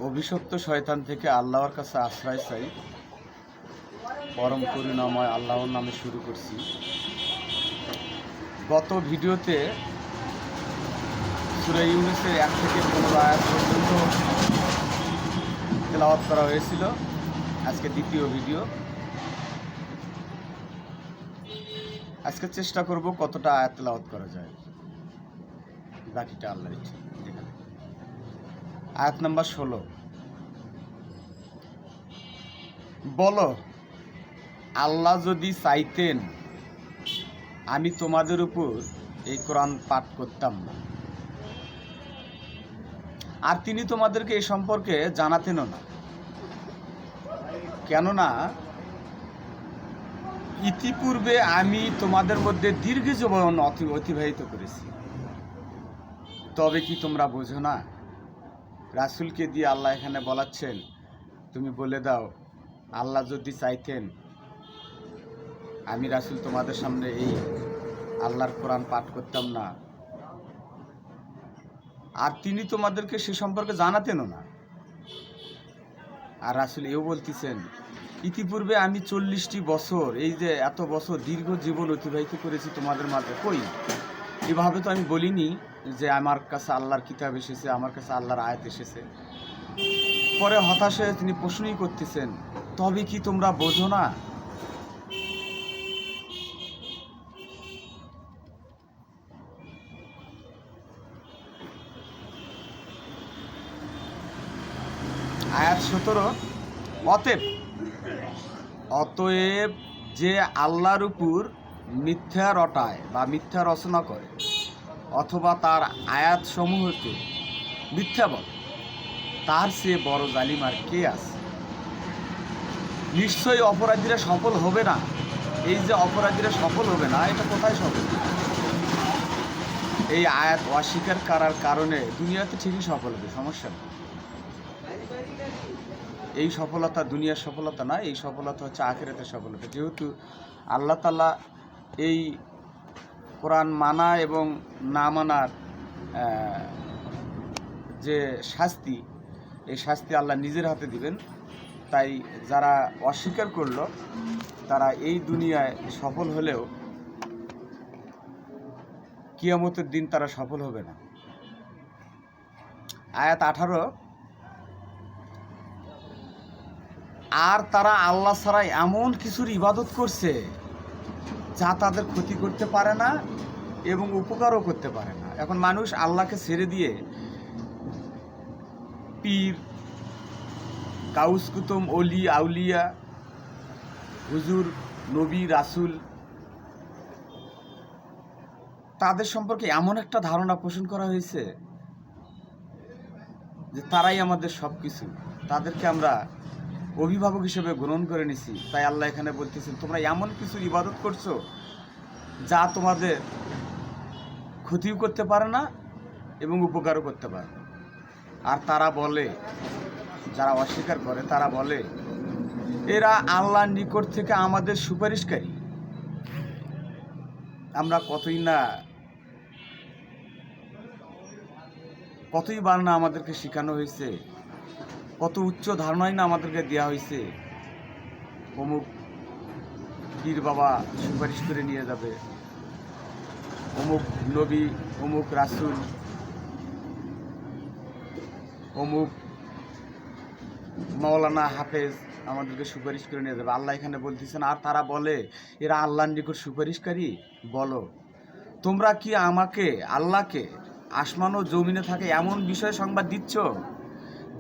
অভিশপ্ত শয়তান থেকে আল্লাহর কাছে আশ্রয় চাই। পরম করুণাময় আল্লাহর নামে শুরু করছি। গত ভিডিওতে সূরা ইউনূসের 1 থেকে 15 আয়াত পর্যন্ত তেলাওয়াত করা হয়েছিল। আজকে দ্বিতীয় ভিডিও। আজকে চেষ্টা করব কতটা আয়াত তেলাওয়াত করা যায়, বাকিটা আল্লাহর ইচ্ছা। আয়াত নাম্বার 16। বলো, আল্লাহ যদি চাইতেন আমি তোমাদের উপর এই কোরআন পাঠ করতাম না, আর তিনি তোমাদেরকে এই সম্পর্কে জানাতেনও না, কেননা ইতিপূর্বে আমি তোমাদের মধ্যে দীর্ঘ জীবন অতিবাহিত করেছি। তবে কি তোমরা বোঝো না? রাসূলকে দিয়ে আল্লাহ এখানে বলাচ্ছেন, তুমি বলে দাও আল্লাহ যদি চাইতেন আমি রাসূল তোমাদের সামনে এই আল্লাহর কোরআন পাঠ করতাম না, আর তিনি তোমাদেরকে সে সম্পর্কে জানাতেনও না। আর রাসূল এও বলতেছেন ইতিপূর্বে আমি 40টি বছর, এই যে এত বছর দীর্ঘ জীবন অতিবাহিত করেছি তোমাদের মাঝে, কই এভাবে তো আমি বলিনি যে আমার কাছে আল্লাহর কিতাব এসেছে, আমার কাছে আল্লাহর আয়াত এসেছে। পরে হতাশ হয়ে তিনি প্রশ্নই করতেছেন, তবে কি তোমরা বোঝো না? আয়াত 17। অতএব যে আল্লাহর উপর মিথ্যা রটায় বা মিথ্যা রচনা করে অথবা তার আয়াত সমূহকে মিথ্যা বলে, তার চেয়ে বড় জালিম আর কে আছে? নিশ্চয়ই অপরাধীরা সফল হবে না। এই যে অপরাধীরা সফল হবে না, এটা কোথায় সফল? এই আয়াত অস্বীকার করার কারণে দুনিয়াতে ঠিকই সফল হবে, সমস্যা নেই। এই সফলতা দুনিয়ার সফলতা না, এই সফলতা হচ্ছে আখিরাতের সফলতা। যেহেতু আল্লাহ তাআলা এই কোরআন মানা এবং না মানার যে শাস্তি, এই শাস্তি আল্লাহ নিজের হাতে দিবেন। তাই যারা অস্বীকার করলো তারা এই দুনিয়ায় সফল হলেও কিয়ামতের দিন তারা সফল হবে না। আয়াত 18। আর তারা আল্লাহ ছাড়া এমন কিছুর ইবাদত করছে যা তাদের ক্ষতি করতে পারে না এবং উপকারও করতে পারে না। এখন মানুষ আল্লাহকে ছেড়ে দিয়ে পীর, গাউস কুতুম, অলি, আউলিয়া, হুজুর, নবী, রাসূল, তাদের সম্পর্কে এমন একটা ধারণা পোষণ করা হয়েছে যে তারাই আমাদের সব কিছু, তাদেরকে আমরা অভিভাবক হিসেবে গ্রহণ করে নিছি। তাই আল্লাহ এখানে বলতেছেন তোমরা এমন কিছু ইবাদত করছো যা তোমাদের ক্ষতিও করতে পারে না এবং উপকারও করতে পারে না। আর তারা বলে, যারা অস্বীকার করে তারা বলে এরা আল্লাহর নিকট থেকে আমাদের সুপারিশকারী। আমরা কতইবার না আমাদেরকে শেখানো হয়েছে, কত উচ্চ ধারণাই না আমাদেরকে দেওয়া হয়েছে, অমুক পীর বাবা সুপারিশ করে নিয়ে যাবে, অমুক নবী, অমুক রাসূল, অমুক মাওলানা হাফেজ আমাদেরকে সুপারিশ করে নিয়ে যাবে। আল্লাহ এখানে বলতেছেন আর তারা বলে এরা আল্লাহর নিকট সুপারিশকারী। বলো তোমরা কি আমাকে, আল্লাহকে, আসমান ও জমিনে থাকে এমন বিষয়ে সংবাদ দিচ্ছ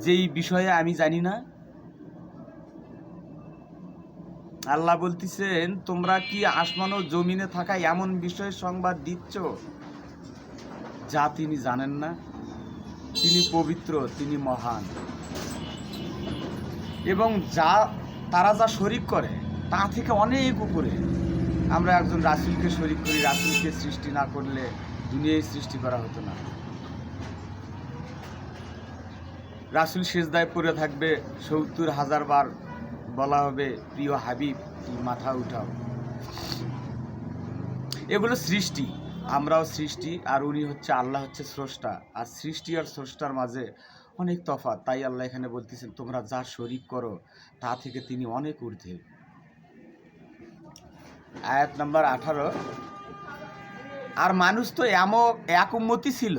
যেই বিষয়ে আমি জানি না? আল্লাহ বলতেছেন তোমরা কি আসমান ও জমিনে থাকা এমন বিষয়ে সংবাদ দিচ্ছ যা তিনি জানেন না? তিনি পবিত্র, তিনি মহান, এবং তারা যা শরীক করে তা থেকে অনেক উপরে। আমরা একজন রাসূলকে শরীক করি, রাসূলকে সৃষ্টি না করলে দুনিয়ায় সৃষ্টি করা হতো না। রাসূল সিজদায় পড়ে থাকবে, ৭০,০০০ বার বলা হবে প্রিয় হাবিব তুই মাথা উঠাও। এগুলো সৃষ্টি, আমরাও সৃষ্টি, আর উনি হচ্ছে আল্লাহ হচ্ছে স্রষ্টা। আর সৃষ্টি আর স্রষ্টার মাঝে অনেক তফাৎ। তাই আল্লাহ এখানে বলতেছেন তোমরা যা শরীক করো তা থেকে তিনি অনেক ঊর্ধ্বে। আয়াত নাম্বার 18, আর মানুষ তো এক উম্মতি ছিল।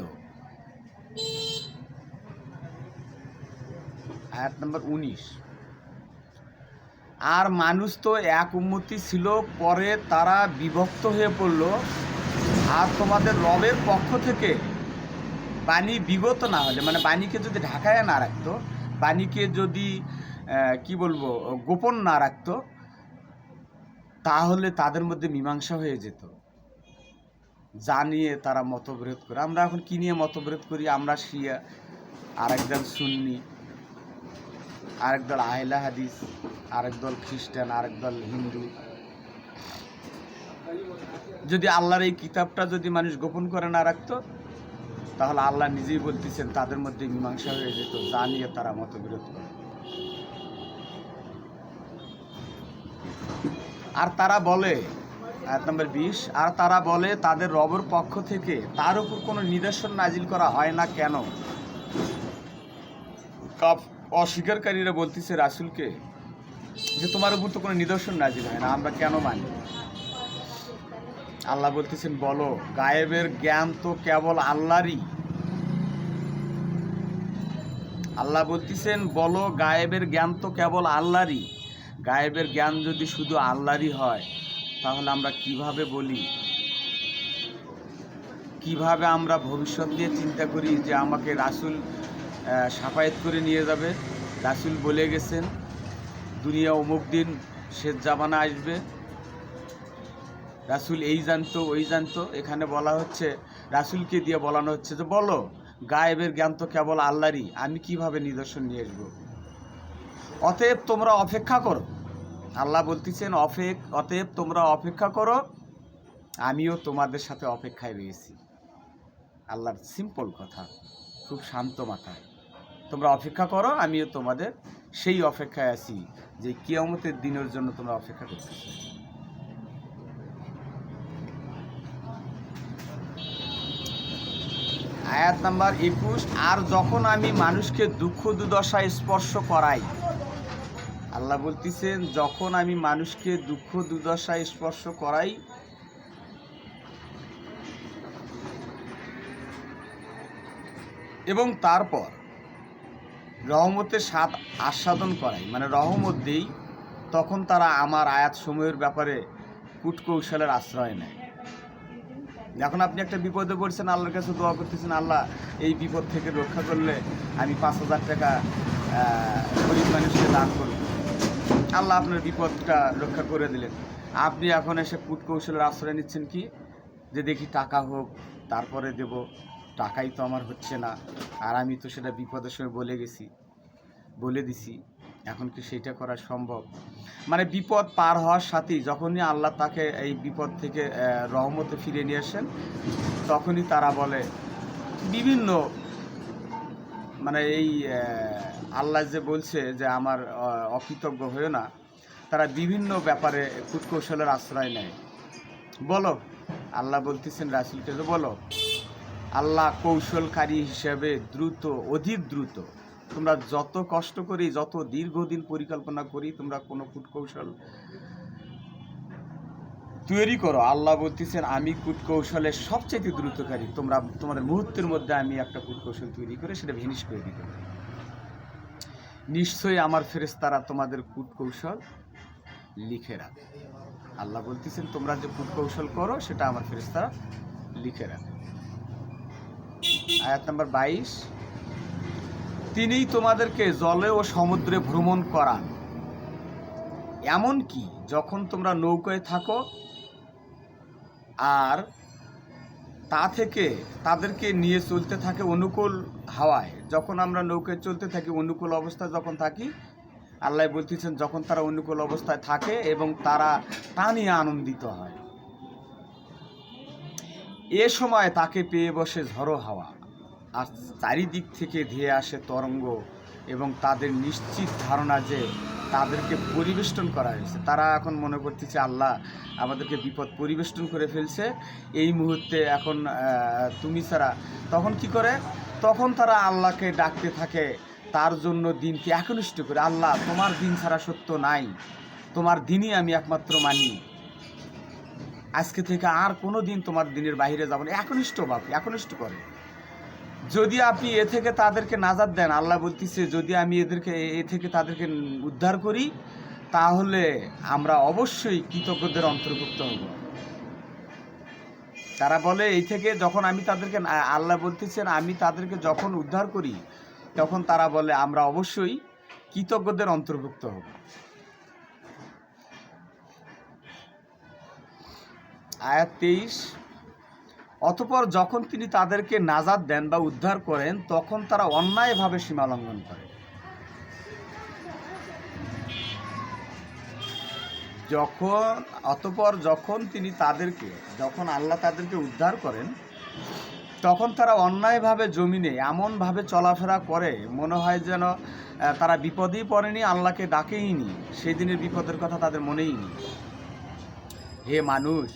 আয়াত নাম্বার 19, আর মানুষ তো এক উম্মতি ছিল, পরে তারা বিভক্ত হয়ে পড়ল। আর তোমাদের রবের পক্ষ থেকে বাণী বিগত না হলে, মানে বাণীকে যদি ঢাকায় না রাখতো, বাণীকে যদি কি বলবো গোপন না রাখতো, তাহলে তাদের মধ্যে মীমাংসা হয়ে যেত, যা নিয়ে তারা মতবিরোধ করে। আমরা এখন কি নিয়ে মতবিরোধ করি? আমরা শিয়া, আরেক দল সুন্নি, আরেক দল আহলে হাদিস, আরেক দল খ্রিস্টান, আরেক দল হিন্দু। যদি আল্লাহর এই কিতাবটা যদি মানুষ গোপন করে না রাখতো, তাহলে আল্লাহ নিজেই বলতেছেন তাদের মধ্যে মীমাংসা হয়ে যেত, যা নিয়ে তারা মতবিরোধ করে। আর তারা বলে, আয়াত নম্বর 20, আর তারা বলে তাদের রবের পক্ষ থেকে তার উপর কোনো নিদর্শন নাজিল করা হয় না কেন? অস্বীকারীরা বলতেছে রাসূলকে যে তোমার উপর তো কোনো নিদর্শন নাজিল হয় না, আমরা কেন মানি? আল্লাহ বলতেছেন বলো, গায়েবের জ্ঞান তো কেবল আল্লাহরই। আল্লাহ বলতেছেন বলো, গায়েবের জ্ঞান তো কেবল আল্লাহরই। গায়েবের জ্ঞান যদি শুধু আল্লাহরই হয়, তাহলে আমরা কিভাবে বলি, কিভাবে আমরা ভবিষ্যৎ নিয়ে চিন্তা করি যে আমাকে রাসূল সাফায়েত করে নিয়ে যাবে? রাসূল বলে গেছেন দুনিয়া অমুক দিন শেষ জামানা আসবে। রাসূল এই জানতো ওই জানতো। এখানে বলা হচ্ছে, রাসূলকে দিয়ে বলানো হচ্ছে যে বলো, গায়েবের জ্ঞান তো কেবল আল্লাহরই, আমি কিভাবে নিদর্শন নিয়ে আসবো? অতএব তোমরা অপেক্ষা করো। আল্লাহ বলতেছেন অতএব তোমরা অপেক্ষা করো, আমিও তোমাদের সাথে অপেক্ষায় রয়েছি। আল্লাহর সিম্পল কথা, খুব শান্ত মাথায়। তোমরা অপেক্ষা করো, আমিও তোমাদের সেই অপেক্ষায় আছি যে কিয়ামতের দিনের জন্য তোমরা অপেক্ষা করতেছো। আয়াত নাম্বার 21, আর যখন আমি মানুষকে দুঃখ দুর্দশায় স্পর্শ করাই। আল্লাহ বলতেছেন যখন আমি মানুষকে দুঃখ দুর্দশায় স্পর্শ করাই এবং তারপর রহমতের স্বাদ আস্বাদন করাই, মানে রহমত দেই, তখন তারা আমার আয়াতসমূহের ব্যাপারে কূটকৌশলের আশ্রয় নেয়। যখন আপনি একটা বিপদে পড়ছেন, আল্লাহর কাছে দোয়া করতেছেন, আল্লাহ এই বিপদ থেকে রক্ষা করলে আমি 5,000 টাকা গরিব মানুষকে দান করব। আল্লাহ আপনার বিপদটা রক্ষা করে দিলেন। আপনি এখন এসে কূটকৌশলের আশ্রয় নিচ্ছেন কি, যে দেখি টাকা হোক তারপরে দেব, টাকাই তো আমার হচ্ছে না, আর আমি তো সেটা বিপদের সময় বলে দিছি, এখন কি সেটা করা সম্ভব? মানে বিপদ পার হওয়ার সাথেই যখনই আল্লাহ তাকে এই বিপদ থেকে রহমতে ফিরে নিয়ে আসেন, তখনই তারা বলে বিভিন্ন, মানে এই আল্লাহ যে বলছে যে আমার অকৃতজ্ঞ হয়েও না, তারা বিভিন্ন ব্যাপারে কূটকৌশলের আশ্রয় নেয়। বলো, আল্লাহ বলতেছেন রাসূলকে যে বলো, আল্লাহ কৌশলকারী হিসেবে অধিক দ্রুত। তোমরা যত কষ্ট করি, যত দীর্ঘদিন পরিকল্পনা করি, তোমরা কোনো কূটকৌশল তৈরি করো, আল্লাহ বলতেছেন আমি কূটকৌশলের সবচেয়ে দ্রুতকারী। তোমাদের মুহূর্তের মধ্যে আমি একটা কূটকৌশল তৈরি করে সেটা ভেনিশ করে দিতে পারি। নিশ্চয়ই আমার ফেরেশতারা তোমাদের কূটকৌশল লিখে রাখে। আল্লাহ বলতেছেন তোমরা যে কূটকৌশল করো সেটা আমার ফেরেশতারা লিখে রাখে। আয়াত নাম্বার 22, তিনিই তোমাদেরকে জলে ও সমুদ্রে ভ্রমণ করান, এমনকি যখন তোমরা নৌকায় থাকো, আর তা থেকে তাদেরকে নিয়ে চলতে থাকে অনুকূল হাওয়ায়। যখন আমরা নৌকায় চলতে থাকি, অনুকূল অবস্থায় যখন থাকি, আল্লাহ বলতেছেন যখন তারা অনুকূল অবস্থায় থাকে এবং তারা তা নিয়ে আনন্দিত হয়, এ সময় তাকে পেয়ে বসে ঝড়ো হাওয়া, আর চারিদিক থেকে ধেয়ে আসে তরঙ্গ, এবং তাদের নিশ্চিত ধারণা যে তাদেরকে পরিবেষ্টন করা হয়েছে। তারা এখন মনে করতেছে আল্লাহ আমাদেরকে বিপদ পরিবেষ্টন করে ফেলছে, এই মুহূর্তে এখন তুমি ছাড়া। তখন কি করে? তখন তারা আল্লাহকে ডাকতে থাকে, তার জন্য দিনকে একনিষ্ঠ করে, আল্লাহ তোমার দিন ছাড়া সত্য নাই, তোমার দিনই আমি একমাত্র মানি, আজকে থেকে আর কোনো দিন তোমার দিনের বাইরে যাব না, একনিষ্ঠ করে। যদি আপনি এ থেকে তাদেরকে নাজাত দেন, আল্লাহ বলতেছে যদি আমি এ থেকে তাদেরকে উদ্ধার করি, তাহলে আমরা অবশ্যই কৃতজ্ঞদের অন্তর্ভুক্ত হব। তারা বলে এই থেকে যখন আমি তাদেরকে, আল্লাহ বলতেছেন আমি তাদেরকে যখন উদ্ধার করি, তখন তারা বলে আমরা অবশ্যই কৃতজ্ঞদের অন্তর্ভুক্ত হব। আয়াত 23, অতঃপর যখন তিনি তাদেরকে নাজাত দেন বা উদ্ধার করেন, তখন তারা অন্যায়ভাবে সীমা লঙ্ঘন করে। যখন আল্লাহ তাদেরকে উদ্ধার করেন, তখন তারা অন্যায়ভাবে জমিনে এমনভাবে চলাফেরা করে, মনে হয় যেন তারা বিপদেই পড়েনি, আল্লাহকে ডাকেইনি, সেই দিনের বিপদের কথা তাদের মনেই নেই। হে মানুষ,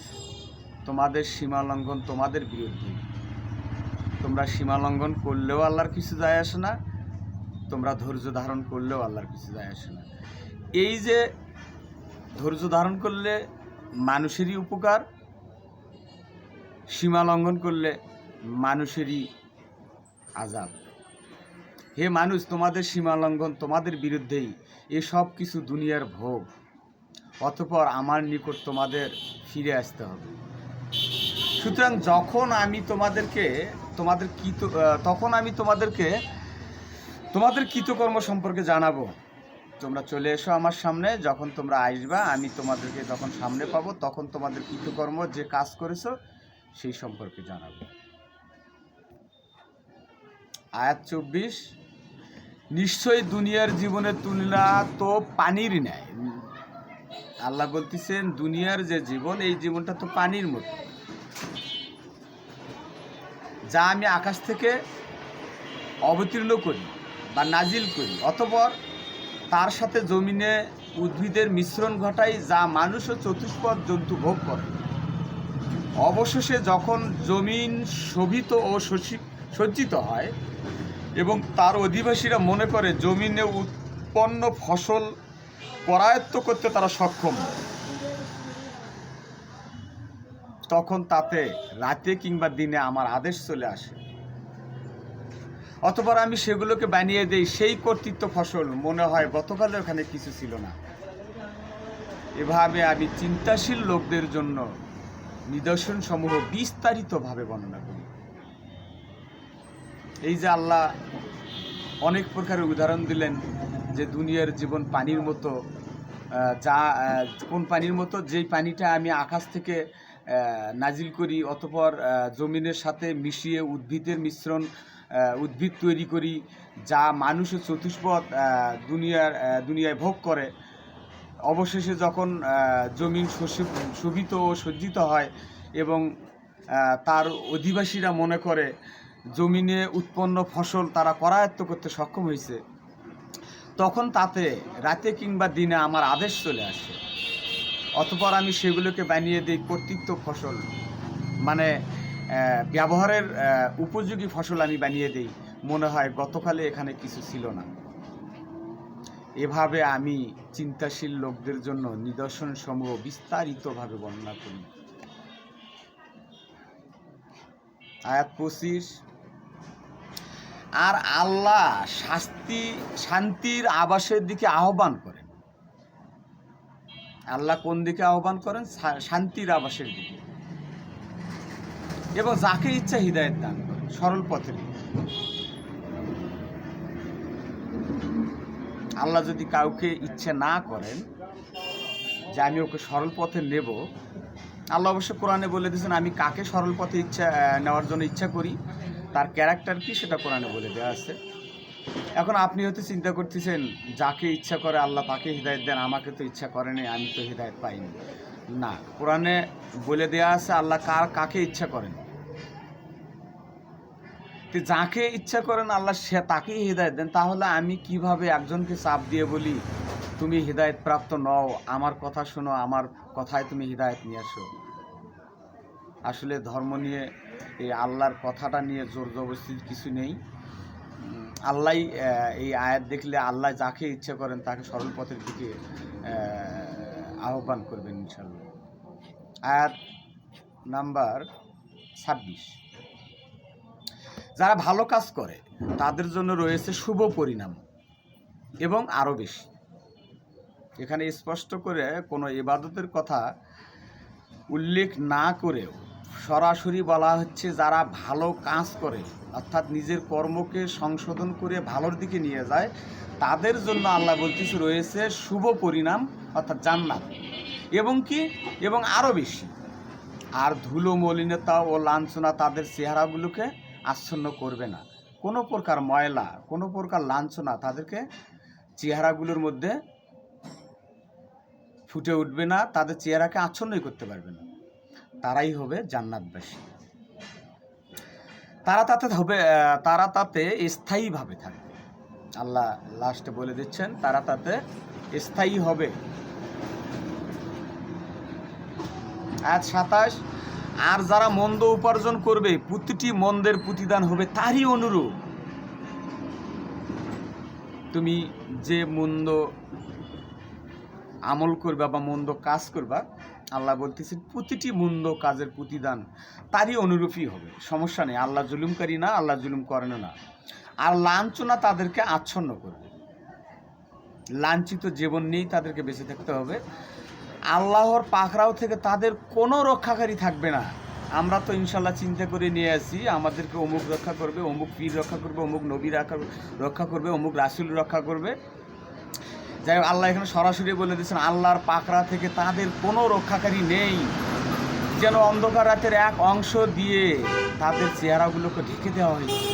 তোমাদের সীমা লঙ্ঘন তোমাদের বিরুদ্ধে। তোমরা সীমা লঙ্ঘন করলেও আল্লাহর কিছু যায় আসে না, তোমরা ধৈর্য ধারণ করলেও আল্লাহর কিছু যায় আসে না। এই যে ধৈর্য ধারণ করলে মানুষেরই উপকার, সীমা লঙ্ঘন করলে মানুষেরই আযাব। হে মানুষ, তোমাদের সীমা লঙ্ঘন তোমাদের বিরুদ্ধেই, এসব কিছু দুনিয়ার ভোগ, অতঃপর আমার নিকট তোমাদের ফিরে আসতে হবে। সুতরাং যখন আমি তোমাদের কৃতকর্ম সম্পর্কে জানাবো, তোমরা চলে এসো আমার সামনে, যখন তোমরা আসবা আমি তোমাদেরকে যখন সামনে পাবো, তখন তোমাদের কৃতকর্ম যে কাজ করেছো সেই সম্পর্কে জানাবো। আয়াত 24, নিশ্চয়ই দুনিয়ার জীবনের তুলনা তো পানির ন্যায়। আল্লাহ বলতেছেন দুনিয়ার যে জীবন, এই জীবনটা তো পানির মতো, যা আমি আকাশ থেকে অবতীর্ণ করি বা নাজিল করি, অতঃপর তার সাথে জমিনে উদ্ভিদের মিশ্রণ ঘটাই, যা মানুষ ও চতুষ্পদ জন্তু ভোগ করে। অবশেষে যখন জমিন শোভিত ও সজ্জিত হয় এবং তার অধিবাসীরা মনে করে জমিনে উৎপন্ন ফসল করায়ত্ত করতে তারা সক্ষম, তখন তাতে রাতে কিংবা দিনে আমার আদেশ চলে আসে, অতঃপর আমি সেগুলোকে বানিয়ে দেই সেই কর্তৃত্ব ফসল, মনে হয় গতকালে ওখানে কিছু ছিল না। এভাবে আমি চিন্তাশীল লোকদের জন্য নিদর্শন সমূহ বিস্তারিতভাবে বর্ণনা করি। এই যে আল্লাহ অনেক প্রকারের উদাহরণ দিলেন যে দুনিয়ার জীবন পানির মতো, কোন পানির মতো, যেই পানিটা আমি আকাশ থেকে নাজিল করি, অতঃপর জমিনের সাথে মিশিয়ে উদ্ভিদ তৈরি করি, যা মানুষের চতুষ্পদ দুনিয়ায় ভোগ করে। অবশেষে যখন জমিন শোভিত ও সজ্জিত হয় এবং তার অধিবাসীরা মনে করে জমিনে উৎপন্ন ফসল তারা করায়ত্ত করতে সক্ষম হয়েছে, তখন তাতে রাতে কিংবা দিনে আমার আদেশ চলে আসে, অতঃপর আমি সেগুলোকে বানিয়ে দিই কর্তৃত্ব ফসল, মানে ব্যবহারের উপযোগী ফসল আমি বানিয়ে দিই, মনে হয় গতকালে এখানে কিছু ছিল না। এভাবে আমি চিন্তাশীল লোকদের জন্য নিদর্শন সমূহ বিস্তারিতভাবে বর্ণনা করি। আয়াত 25, আর আল্লাহ শান্তির আবাসের দিকে আহ্বান করেন। আল্লাহ কোন দিকে আহ্বান করেন? শান্তির আবাসের দিকে, এবং যাকে ইচ্ছা হিদায়াত দান করেন সরল পথের দিকে। আল্লাহ যদি কাউকে ইচ্ছে না করেন যে আমি ওকে সরল পথে নেব, আল্লাহ অবশ্য কোরআনে বলে দিয়েছেন আমি কাকে সরল পথে নেওয়ার জন্য ইচ্ছা করি, তার ক্যারেক্টার কি সেটা কোরআনে বলে দেওয়া আছে। এখন আপনি হয়তো চিন্তা করতেছেন যাকে ইচ্ছা করে আল্লাহ তাকে হিদায়াত দেন, আমাকে তো ইচ্ছা করেনি, আমি তো হিদায়াত পাইনি। না, কোরআনে বলে দেওয়া আছে আল্লাহ কাকে ইচ্ছা করেন। তো যাকে ইচ্ছা করেন আল্লাহ সে তাকেই হিদায়াত দেন। তাহলে আমি কিভাবে একজনকে চাপ দিয়ে বলি তুমি হিদায়াত প্রাপ্ত নও, আমার কথা শোনো, আমার কথায় তুমি হিদায়াত নিয়ে আসো? আসলে ধর্ম নিয়ে এই আল্লাহর কথাটা নিয়ে জোর জবরদস্তির কিছু নেই। আল্লাহ এই আয়াত দেখলে আল্লাহ যাকে ইচ্ছে করেন তাকে সরল পথের দিকে আহ্বান করবেন ইনশাল্লাহ। আয়াত নাম্বার 26, যারা ভালো কাজ করে তাদের জন্য রয়েছে শুভ পরিণাম এবং আরও বেশি। এখানে স্পষ্ট করে কোনো ইবাদতের কথা উল্লেখ না করেও সরাসরি বলা হচ্ছে যারা ভালো কাজ করে, অর্থাৎ নিজের কর্মকে সংশোধন করে ভালোর দিকে নিয়ে যায়, তাদের জন্য আল্লাহ বলতেছে রয়েছে শুভ পরিণাম, অর্থাৎ জান্নাত এবং আরও বেশি। আর ধুলো মলিনতা ও লাঞ্ছনা তাদের চেহারাগুলোকে আচ্ছন্ন করবে না। কোনো প্রকার ময়লা, কোনো প্রকার লাঞ্ছনা তাদেরকে চেহারাগুলোর মধ্যে ফুটে উঠবে না, তাদের চেহারাকে আচ্ছন্নই করতে পারবে না। তারাই হবে জান্নাতবাসী। তারা তাতে স্থায়ীভাবে থাকবে। আল্লাহ লাস্টে বলে দিচ্ছেন তারা তাতে স্থায়ী হবে। আয়াত 27, আর যারা মন্দ উপার্জন করবে প্রতিটি মন্দের প্রতিদান হবে তারই অনুরূপ। তুমি যে মন্দ আমল করবা বা মন্দ কাজ করবা, আল্লাহ বলতেছেন প্রতিটি মন্দ কাজের প্রতিদান তারই অনুরূপই হবে। সমস্যা নেই, আল্লাহ জুলুমকারী না, আল্লাহ জুলুম করেন না। আর লাঞ্ছনা তাদেরকে আচ্ছন্ন করবে, লাঞ্ছিত জীবন নিয়েই তাদেরকে বেঁচে থাকতে হবে। আল্লাহর পাকড়াও থেকে তাদের কোনো রক্ষাকারী থাকবে না। আমরা তো ইনশাল্লাহ চিন্তা করে নিয়ে আসি আমাদেরকে অমুক রক্ষা করবে, অমুক পীর রক্ষা করবে, অমুক নবী রক্ষা করবে, অমুক রাসূল রক্ষা করবে। যাই হোক, আল্লাহ এখানে সরাসরি বলে দিচ্ছেন আল্লাহর পাকড়া থেকে তাদের কোনো রক্ষাকারী নেই। যেন অন্ধকার রাতের এক অংশ দিয়ে তাদের চেহারাগুলোকে ঢেকে দেওয়া হয়েছে।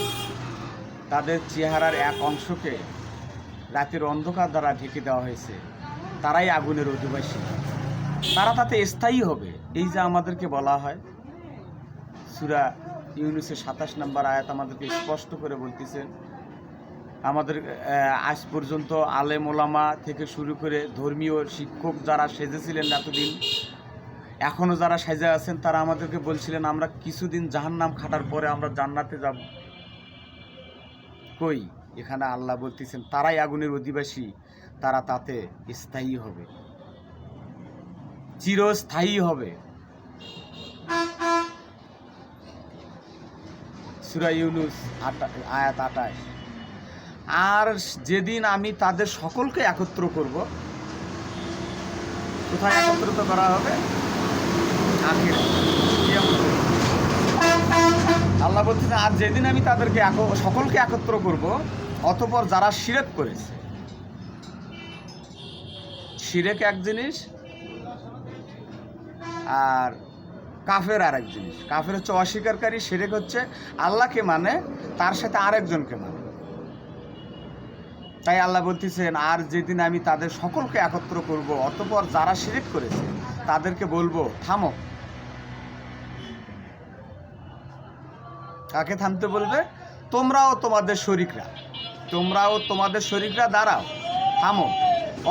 তাদের চেহারার এক অংশকে রাতের অন্ধকার দ্বারা ঢেকে দেওয়া হয়েছে। তারাই আগুনের অধিবাসী, তারা তাতে স্থায়ী হবে। এই যে আমাদেরকে বলা হয়, সূরা ইউনূসের 27 নম্বর আয়াত আমাদেরকে স্পষ্ট করে বলতেছেন, আমাদের আজ পর্যন্ত আলেম ওলামা থেকে শুরু করে ধর্মীয় শিক্ষক যারা সেজেছিলেন এতদিন, এখনও যারা সেজে আছেন, তারা আমাদেরকে বলছিলেন আমরা কিছুদিন জাহান্নাম খাটার পরে আমরা জান্নাতে যাব। কই, এখানে আল্লাহ বলতেছেন তারাই আগুনের অধিবাসী, তারা তাতে স্থায়ী হবে, চিরস্থায়ী হবে। সূরা ইউনূস আয়াত 28, আর যেদিন আমি তাদের সকলকে একত্র করব। কোথায় একত্রিত করা হবে? আল্লাহ বলতেছেন আর যেদিন আমি তাদেরকে সকলকে একত্র করব, অতঃপর যারা শিরক করেছে। শিরক এক জিনিস আর কাফের আর এক জিনিস। কাফের হচ্ছে অস্বীকারী, শিরক হচ্ছে আল্লাহকে মানে তার সাথে আরেকজনকে মানে। তাই আল্লাহ বলতেছেন আর যেদিন আমি তাদের সকলকে একত্র করব, অতঃপর যারা শিরক করেছে তাদেরকে বলবো থামো। কাকে থামতে বলবে? তোমরাও তোমাদের শরীকরা দাঁড়াও, থামো।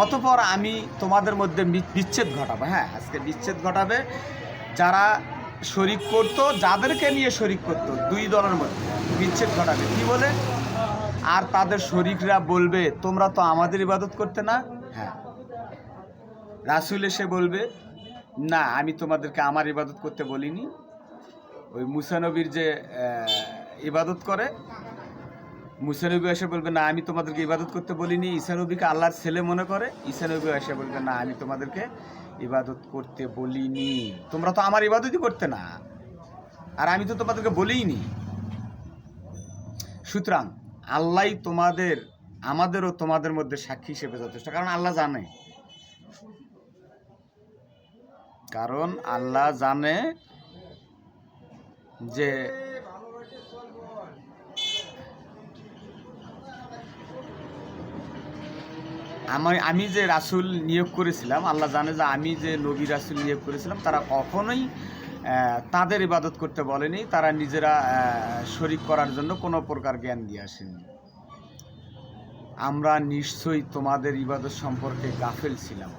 অতঃপর আমি তোমাদের মধ্যে বিচ্ছেদ ঘটাবো। হ্যাঁ, আজকে বিচ্ছেদ ঘটাবে। যারা শরিক করত, যাদেরকে নিয়ে শরিক করত, দুই দলের মধ্যে বিচ্ছেদ ঘটাবে। কি বলে? আর তাদের শরিকরা বলবে তোমরা তো আমাদের ইবাদত করতে না। হ্যাঁ, রাসূল এসে বলবে না, আমি তোমাদেরকে আমার ইবাদত করতে বলিনি। ওই মুসা নবীর যে ইবাদত করে, মুসা নবী এসে বলবে না, আমি তোমাদেরকে ইবাদত করতে বলিনি। ঈসা নবীকে আল্লাহর ছেলে মনে করে, ঈসা নবী এসে বলবে না, আমি তোমাদেরকে ইবাদত করতে বলিনি, তোমরা তো আমার ইবাদতই করতে না, আর আমি তো তোমাদেরকে বলিনি। সুতরাং আল্লাহ আমাদেরও তোমাদের মধ্যে সাক্ষী হিসেবে যথেষ্ট। কারণ আল্লাহ জানে যে আমি যে রাসূল নিয়োগ করেছিলাম, আল্লাহ জানে যে আমি যে নবী রাসূল নিয়োগ করেছিলাম তারা কখনোই তাদের ইবাদত করতে বলেনি। তারা নিজেরা শরিক করার জন্য কোনো প্রকার জ্ঞান দিয়ে আসেনি। আমরা নিশ্চয়ই তোমাদের ইবাদত সম্পর্কে গাফেল ছিলাম।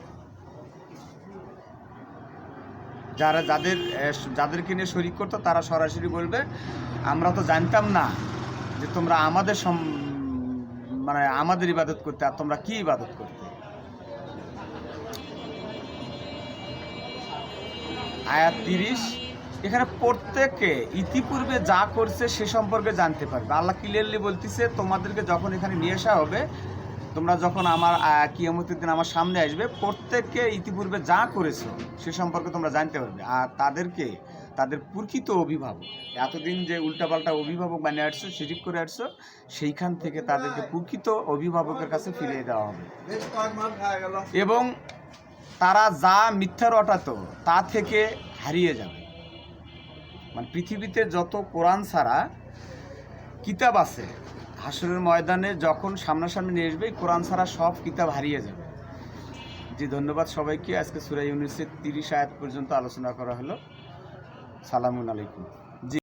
যাদেরকে নিয়ে শরিক করতো তারা সরাসরি বলবে আমরা তো জানতাম না যে তোমরা আমাদের মানে আমাদের ইবাদত করতে, আর তোমরা কি ইবাদত করতে। আয়াত 30, এখানে প্রত্যেকে ইতিপূর্বে যা করছে সে সম্পর্কে জানতে পারবে। আল্লাহ ক্লিয়ারলি বলতেছে, তোমাদেরকে যখন এখানে নিয়ে আসা হবে, তোমরা যখন আমার কিয়ামতের দিন আমার সামনে আসবে, প্রত্যেককে ইতিপূর্বে যা করেছো সে সম্পর্কে তোমরা জানতে পারবে। আর তাদেরকে তাদের প্রকৃত অভিভাবক, এতদিন যে উল্টাপাল্টা অভিভাবক বানিয়ে আসছো, শিরিক করে আসছো, সেইখান থেকে তাদেরকে প্রকৃত অভিভাবকের কাছে ফিরিয়ে দেওয়া হবে। এবং তারা যা মিথ্যা রটাতো তা থেকে হারিয়ে যাবে। মানে পৃথিবীতে যত কোরআন ছাড়া কিতাব আছে, হাসরের ময়দানে যখন সামনাসামনি নিয়ে আসবে, কোরআন ছাড়া সব কিতাব হারিয়ে যাবে। জি, ধন্যবাদ সবাইকে। আজকে সূরা ইউনূসের 30 আয়াত পর্যন্ত আলোচনা করা হলো। সালামুন আলাইকুম।